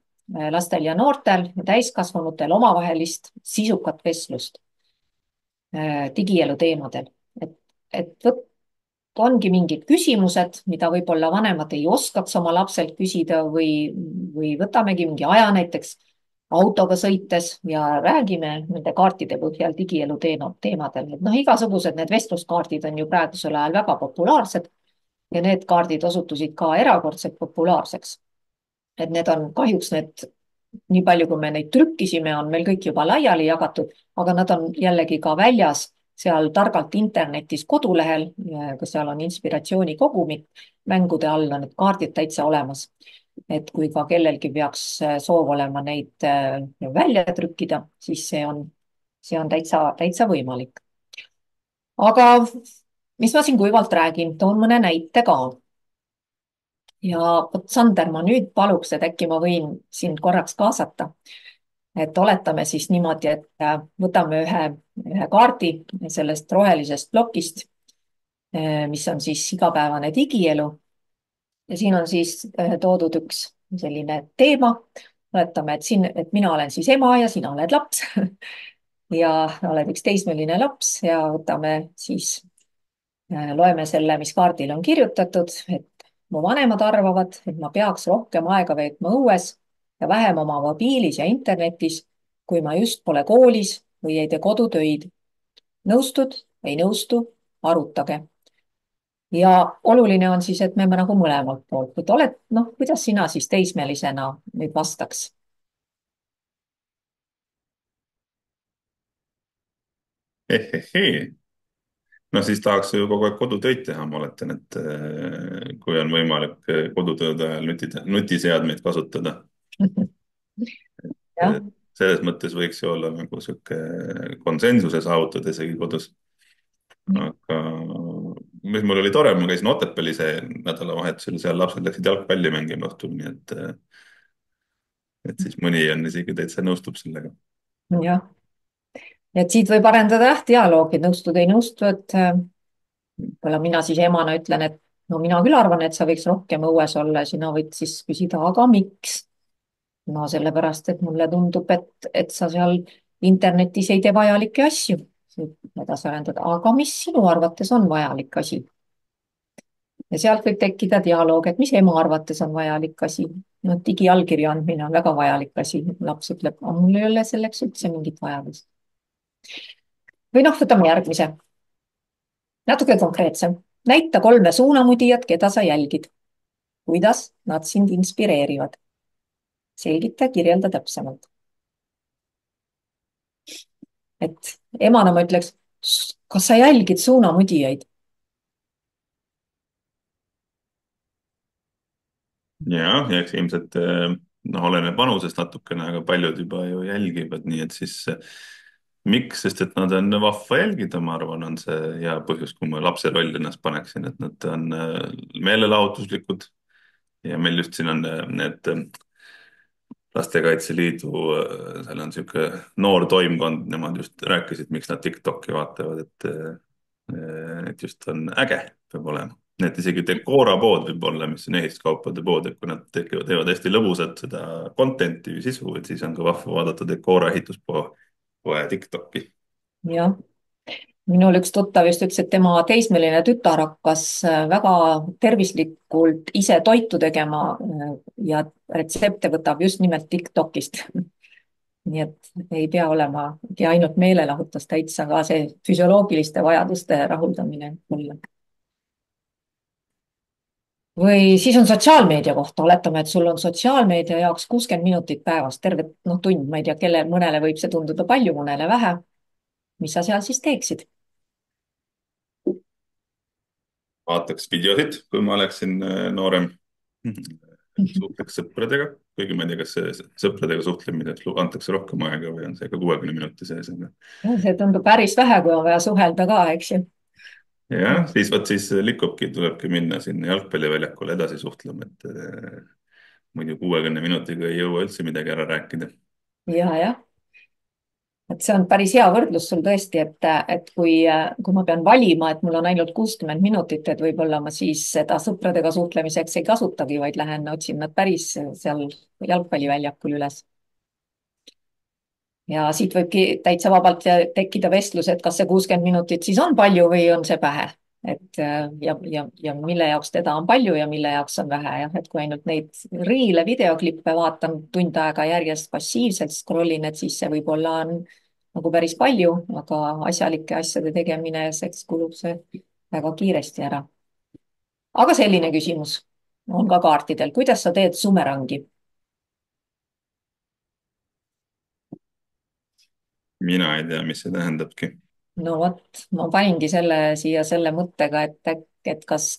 lastel ja noortel ja täiskasvanutel omavahelist sisukat vestlust digielu teemadel. Et ongi mingid küsimused, mida võib-olla vanemad ei oskaks oma lapselt küsida või võtamegi mingi aja näiteks autoga sõites ja räägime nende kaartide põhjal digielu teemadel. Et igasugused need vestluskaardid on ju praegusel ajal väga populaarsed ja need kaardid osutusid ka erakordselt populaarseks. Et need on kahjuks nii palju, kui me neid trükkisime, on meil kõik juba laiali jagatud, aga nad on jällegi ka väljas seal Targalt internetis kodulehel, kus seal on inspiratsioonikogumik, mängude all on need kaardid täitsa olemas. Et kui ka kellelgi peaks soov olema neid välja trükkida, siis see on täitsa võimalik. Aga mis ma siin kuivalt räägin, toon mõne näite ka. Ja Sander, ma nüüd paluks, et äkki ma võin sind korraks kaasata. Et oletame siis niimoodi, et võtame ühe kaardi sellest rohelisest plokist, mis on siis igapäevane digielu. Ja siin on siis toodud üks selline teema. Oletame, et mina olen siis ema ja sina oled laps ja oled üks teismeline laps ja võtame siis, loeme selle, mis kaardil on kirjutatud, et mu vanemad arvavad, et ma peaks rohkem aega veetma õues ja vähem oma mobiilis ja internetis, kui ma just pole koolis või ei tee kodutöid. Nõustud, ei nõustu, arutage. Ja oluline on siis, et me nagu mõlemalt poolt, et kuidas sina siis teismelisena nüüd vastaks? Ehehee. No siis tahaks ju kogu aeg kodutöid teha, ma oletan, et kui on võimalik kodutööde ajal nutiseadmeid kasutada. jah, selles mõttes võiks ju olla nagu sihuke konsensuse saavutada isegi kodus. aga mis mul oli tore, ma käisin Otepääl ise nädalavahetusel, seal lapsed läksid jalgpalli mängima õhtul, nii et siis mõni on isegi täitsa nõustub sellega. jah. et siit võib arendada jah, dialoogi, nõustud, ei nõustu, et võib-olla mina siis emana ütlen, et no mina küll arvan, et sa võiks rohkem õues olla ja sina võid siis küsida, aga miks? no sellepärast, et mulle tundub, et sa seal internetis ei tee vajalikke asju. edasi arendada, aga mis sinu arvates on vajalik asi? ja sealt võib tekkida dialoog, et mis ema arvates on vajalik asi. no digiallkirja andmine on väga vajalik asi. laps ütleb, aga mul ei ole selleks üldse mingit vajadust. või noh, võtame järgmise, natuke konkreetsem. näita 3 suunamudijat, keda sa jälgid. kuidas nad sind inspireerivad? selgita, kirjelda täpsemalt. et emana ma ütleks, kas sa jälgid suunamudijaid? ja eks ilmselt noh, oleneb vanusest natukene, aga paljud juba ju jälgivad, nii et siis miks, sest et nad on vahva jälgida, ma arvan, on see hea põhjus, kui ma lapse rolli ennast paneksin, et nad on meelelahutuslikud ja meil just siin on need Lastekaitse Liidu, seal on niisugune noor toimkond, nemad just rääkisid, miks nad TikTok'i vaatavad, et just on äge, peab olema. nii et isegi Decora pood võib olla, mis on ehituskaupade pood, et kui nad teevad hästi lõbusat seda content'i või sisu, et siis on ka vahva vaadata Decora ehituspoe TikTok'i. jah, minul üks tuttav just ütles, et tema teismeline tütar hakkas väga tervislikult ise toitu tegema ja retsepte võtab just nimelt TikTokist. nii et ei pea olemagi ainult meelelahutus, täitsa ka see füsioloogiliste vajaduste rahuldamine olla. või siis on sotsiaalmeedia kohta, oletame, et sul on sotsiaalmeedia jaoks 60 minutit päevas, terve noh, tund, ma ei tea, mõnele võib see tunduda palju, mõnele vähe. mis sa seal siis teeksid? Vaataks videosid, kui ma oleksin noorem. Suhtleks sõpradega, kuigi ma ei tea, kas see sõpradega suhtlemiseks antakse rohkem aega või on see ka 60 minuti sees. see tundub päris vähe, kui on vaja suhelda ka, eks ju. jah, siis vot siis likubki, tulebki minna sinna jalgpalliväljakule edasi suhtlema, et muidu 60 minutiga ei jõua üldse midagi ära rääkida. jah, et see on päris hea võrdlus sul tõesti, et kui ma pean valima, et mul on ainult 60 minutit, et võib-olla ma siis seda sõpradega suhtlemiseks ei kasutagi, vaid lähen otsin nad päris seal jalgpalliväljakul üles. ja siit võibki täitsa vabalt tekkida vestlus, et kas see 60 minutit siis on palju või on see vähe. et ja mille jaoks teda on palju ja mille jaoks on vähe, jah, et kui ainult neid riile, videoklippe vaatan tund aega järjest passiivselt scroll in, et siis see võib-olla on nagu päris palju, aga asjalike asjade tegemiseks kulub see väga kiiresti ära. aga selline küsimus on ka kaartidel, kuidas sa teed sumerangi? mina ei tea, mis see tähendabki. no vot, ma paningi selle siia selle mõttega, et kas,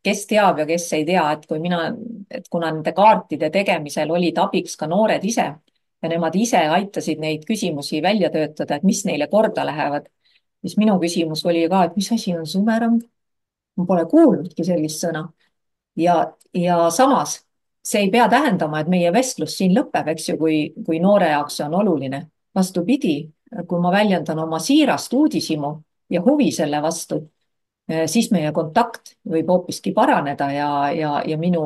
kes teab ja kes ei tea, et kui mina, et kuna nende kaartide tegemisel olid abiks ka noored ise ja nemad ise aitasid neid küsimusi välja töötada, et mis neile korda lähevad, siis minu küsimus oli ka, et mis asi on sumerang? ma pole kuulnudki sellist sõna. ja samas see ei pea tähendama, et meie vestlus siin lõpeb, eks ju, kui noore jaoks see on oluline. vastupidi, kui ma väljendan oma siirast uudishimu ja huvi selle vastu, siis meie kontakt võib hoopiski paraneda ja minu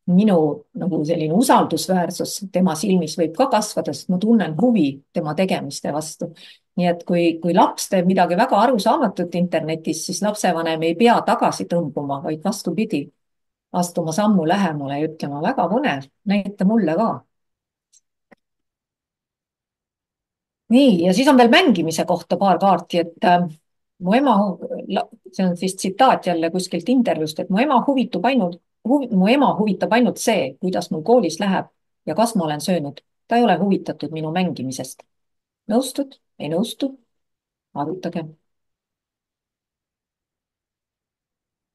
nagu selline usaldusväärsus tema silmis võib ka kasvada, sest ma tunnen huvi tema tegemiste vastu. nii et kui laps teeb midagi väga arusaamatut internetis, siis lapsevanem ei pea tagasi tõmbuma, vaid vastupidi, astuma sammu lähemale ja ütlema, väga põnev, näita mulle ka. nii, ja siis on veel mängimise kohta paar kaarti, et mu ema, see on siis tsitaat jälle kuskilt intervjuust, et mu ema huvitab ainult see, kuidas mul koolis läheb ja kas ma olen söönud. ta ei ole huvitatud minu mängimisest. nõustud, ei nõustu? arutage.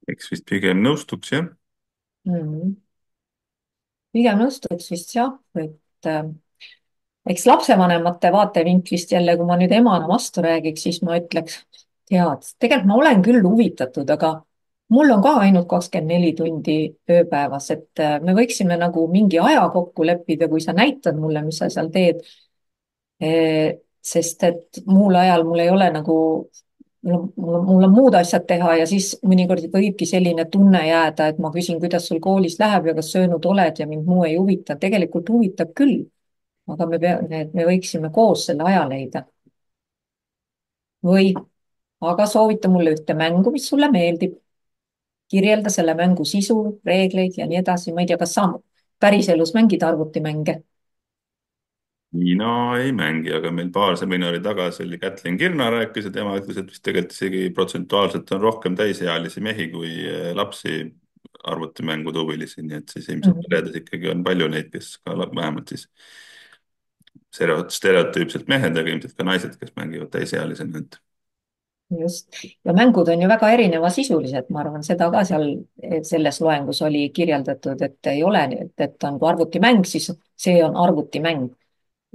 eks vist pigem nõustuks, jah. Pigem nõustuks vist jah, et eks lapsevanemate vaatevinklist jälle, kui ma nüüd emana vastu räägiks, siis ma ütleks, tead, tegelikult ma olen küll huvitatud, aga mul on ka ainult 24 tundi ööpäevas, et me võiksime nagu mingi aja kokku leppida, kui sa näitad mulle, mis sa seal teed. Sest et muul ajal mul ei ole nagu, mul on muud asjad teha ja siis mõnikord võibki selline tunne jääda, et ma küsin, kuidas sul koolis läheb ja kas söönud oled ja mind muu ei huvita. tegelikult huvitab küll, aga me võiksime koos selle aja leida. Või aga soovita mulle ühte mängu, mis sulle meeldib. Kirjelda selle mängu sisu, reegleid ja nii edasi. ma ei tea, kas sa päriselus mängid arvutimänge? Hiina ei mängi, aga meil paar seminari tagasi oli Kätlin Kirna rääkis ja tema ütles, et vist tegelikult isegi protsentuaalselt on rohkem täisealisi mehi kui lapsi arvutimängude huvilisi, nii et siis ilmselt Mhm. peredes ikkagi on palju neid, kes ka vähemalt siis stereotüüpselt mehed, aga ilmselt ka naised, kes mängivad täisealisena, et Just. Ja mängud on ju väga erinevasisulised, ma arvan, seda ka seal selles loengus oli kirjeldatud, et ei ole nii, et on kui arvutimäng, siis see on arvutimäng.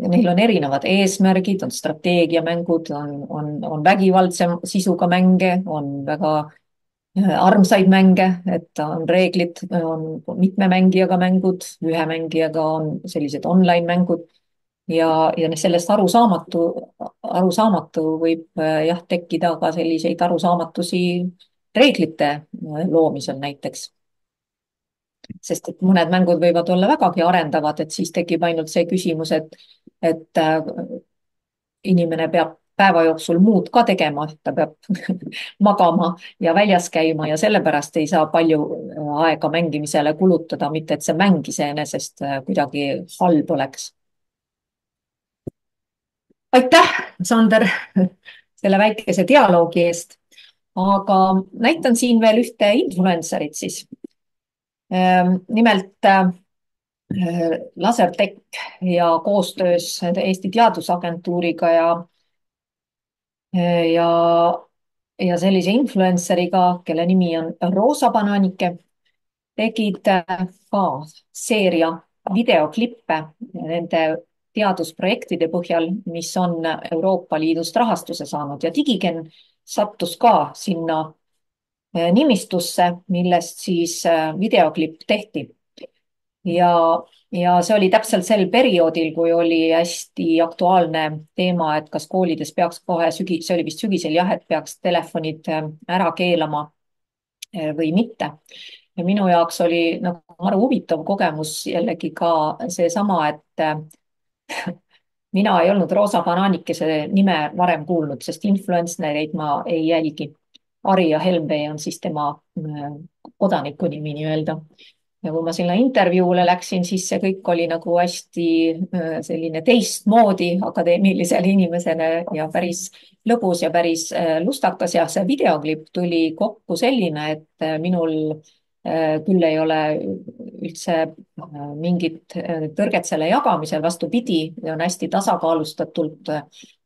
Ja neil on erinevad eesmärgid, on strateegiamängud, on vägivaldse sisuga mänge, on väga armsaid mänge, et on reeglid, on mitme mängijaga mängud, ühe mängijaga on sellised online mängud ja sellest arusaamatu võib jah tekkida ka selliseid arusaamatusi reeglite loomisel näiteks. Sest et mõned mängud võivad olla vägagi arendavad, et siis tekib ainult see küsimus, et inimene peab päeva jooksul muud ka tegema, ta peab magama ja väljas käima ja sellepärast ei saa palju aega mängimisele kulutada, mitte et see mäng iseenesest kuidagi halb oleks. Aitäh, Sander, selle väikese dialoogi eest. aga näitan siin veel ühte influencerit siis. Nimelt Lasertech ja koostöös Eesti Teadusagentuuriga ja, ja sellise influenceriga, kelle nimi on Roosa Bananike, tegid ka seeria videoklippe nende teadusprojektide põhjal, mis on Euroopa Liidust rahastuse saanud ja Digigen sattus ka sinna nimistusse, millest siis videoklipp tehti. ja, ja see oli täpselt sel perioodil, kui oli hästi aktuaalne teema, et kas koolides peaks kohe see oli vist sügisel jah, et peaks telefonid ära keelama või mitte. ja minu jaoks oli nagu maru huvitav kogemus jällegi ka seesama, et mina ei olnud Roosa Bananikese nime varem kuulnud, sest influencereid ma ei jälgi. Arja Helmvee on siis tema kodaniku nimi nii-öelda. ja kui ma sinna intervjuule läksin, siis see kõik oli nagu hästi selline teistmoodi akadeemilisele inimesele ja päris lõbus ja päris lustakas ja see videoklipp tuli kokku selline, et minul küll ei ole üldse mingit tõrget selle jagamisel, vastupidi, on hästi tasakaalustatult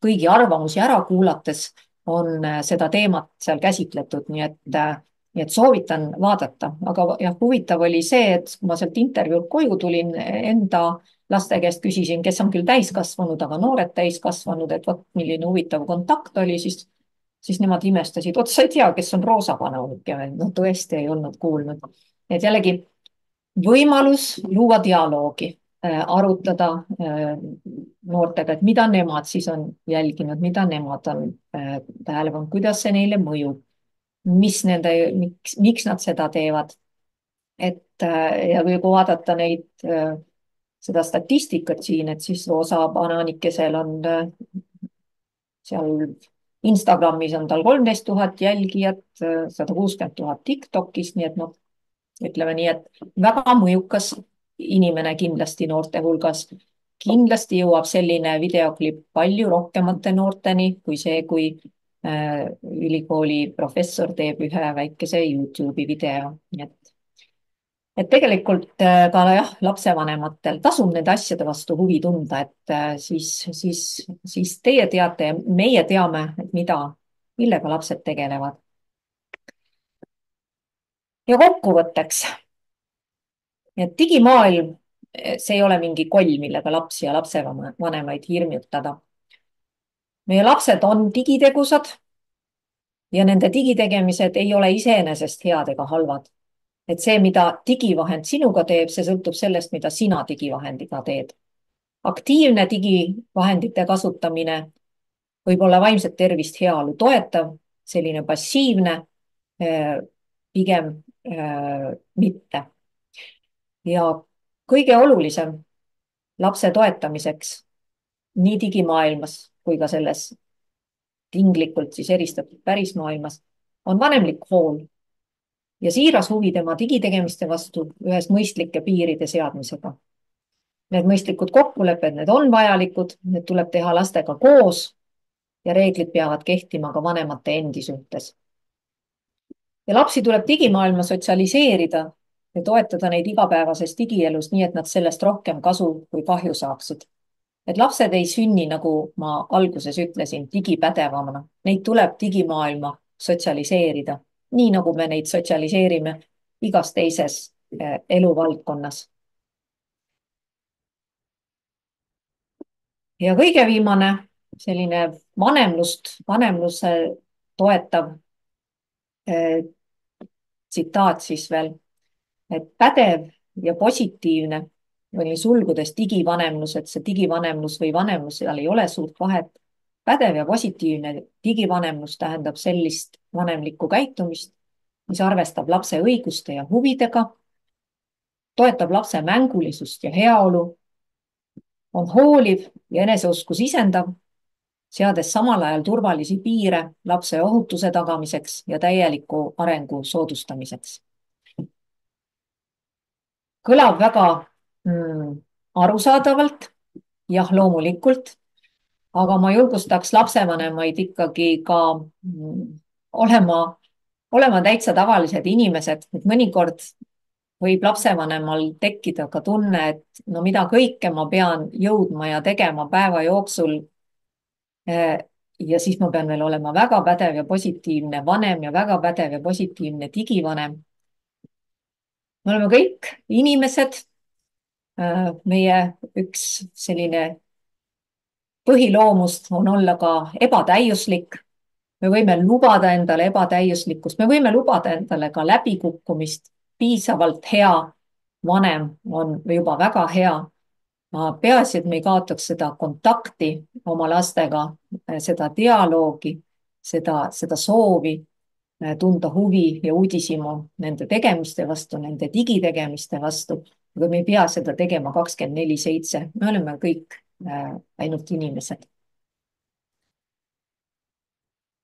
kõigi arvamusi ära kuulates on seda teemat seal käsitletud, nii et soovitan vaadata, aga jah, huvitav oli see, et kui ma sealt intervjuult koju tulin, enda laste käest küsisin, kes on küll täiskasvanud, aga noored täiskasvanud, et vot milline huvitav kontakt oli, siis nemad imestasid, oot sa ei tea, kes on Roosa Panauk ja no tõesti ei olnud kuulnud. et jällegi võimalus luua dialoogi, arutada noortega, et mida nemad siis on jälginud, mida nemad on tähele pannud, kuidas see neile mõjub, miks nad seda teevad. ja kui vaadata seda statistikat siin, et siis Roosa Bananikesel on seal Instagramis on tal 13 000 jälgijat, 160 000 TikTokis, nii et noh, ütleme nii, et väga mõjukas inimene kindlasti noorte hulgas. kindlasti jõuab selline videoklipp palju rohkemate noorteni kui see, kui ülikooli professor teeb ühe väikese Youtube'i video. et tegelikult ka jah, lapsevanematel tasub nende asjade vastu huvi tunda, et siis teie teate ja meie teame, et millega lapsed tegelevad. ja kokkuvõtteks, et digimaailm see ei ole mingi koll, millega lapsi ja lapsevanemaid hirmutada. meie lapsed on digitegusad ja nende digitegemised ei ole iseenesest head ega halvad. Et see, mida digivahend sinuga teeb, see sõltub sellest, mida sina digivahendiga teed. Aktiivne digivahendite kasutamine võib olla vaimset tervist, heaolu toetav, selline passiivne pigem mitte. Ja kõige olulisem lapse toetamiseks nii digimaailmas kui ka selles tinglikult siis eristatud pärismaailmas on vanemlik hool ja siiras huvi tema digitegemiste vastu ühes mõistlike piiride seadmisega. Need mõistlikud kokkulepped, need on vajalikud, need tuleb teha lastega koos ja reeglid peavad kehtima ka vanemate endi suhtes. Ja lapsi tuleb digimaailma sotsialiseerida ja toetada neid igapäevases digielus nii, et nad sellest rohkem kasu kui kahju saaksid. Et lapsed ei sünni, nagu ma alguses ütlesin, digipädevamana. Neid tuleb digimaailma sotsialiseerida, nii nagu me neid sotsialiseerime igas teises eluvaldkonnas. Ja kõige viimane selline vanemluse toetav tsitaat siis veel, et pädev ja positiivne või sulgudes digivanemlus, et see digivanemlus või vanemlus, seal ei ole suurt vahet. Pädev ja positiivne digivanemlus tähendab sellist vanemlikku käitumist, mis arvestab lapse õiguste ja huvidega, toetab lapse mängulisust ja heaolu, on hooliv ja eneseusku sisendav, seades samal ajal turvalisi piire lapse ohutuse tagamiseks ja täieliku arengu soodustamiseks. Kõlab väga arusaadavalt, jah, loomulikult, aga ma julgustaks lapsevanemaid ikkagi ka olema täitsa tavalised inimesed, et mõnikord võib lapsevanemal tekkida ka tunne, et no mida kõike ma pean jõudma ja tegema päeva jooksul. Ja siis ma pean veel olema väga pädev ja positiivne vanem ja väga pädev ja positiivne digivanem. Me oleme kõik inimesed. Meie üks selline põhiloomust on olla ka ebatäiuslik. Me võime lubada endale ebatäiuslikkust, me võime lubada endale ka läbikukkumist. Piisavalt hea vanem on juba väga hea. Peaasi, et me ei kaotaks seda kontakti oma lastega, seda dialoogi, seda soovi tunda huvi ja uudishimu nende tegemiste vastu, nende digitegemiste vastu. Aga me ei pea seda tegema 24/7. Me oleme kõik ainult inimesed.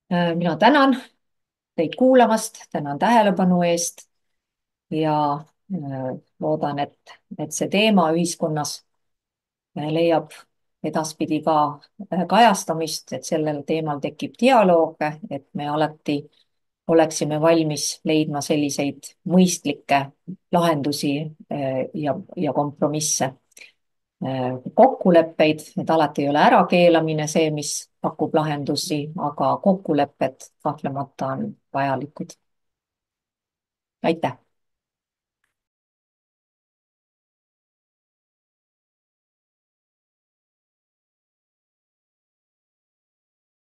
Mina tänan teid kuulamast, tänan tähelepanu eest ja loodan, et see teema ühiskonnas leiab edaspidi ka kajastamist, et sellel teemal tekib dialoog, et me alati oleksime valmis leidma selliseid mõistlikke lahendusi ja kompromisse, kokkuleppeid, et alati ei ole ärakeelamine see, mis pakub lahendusi, aga kokkulepped kahtlemata on vajalikud. Aitäh!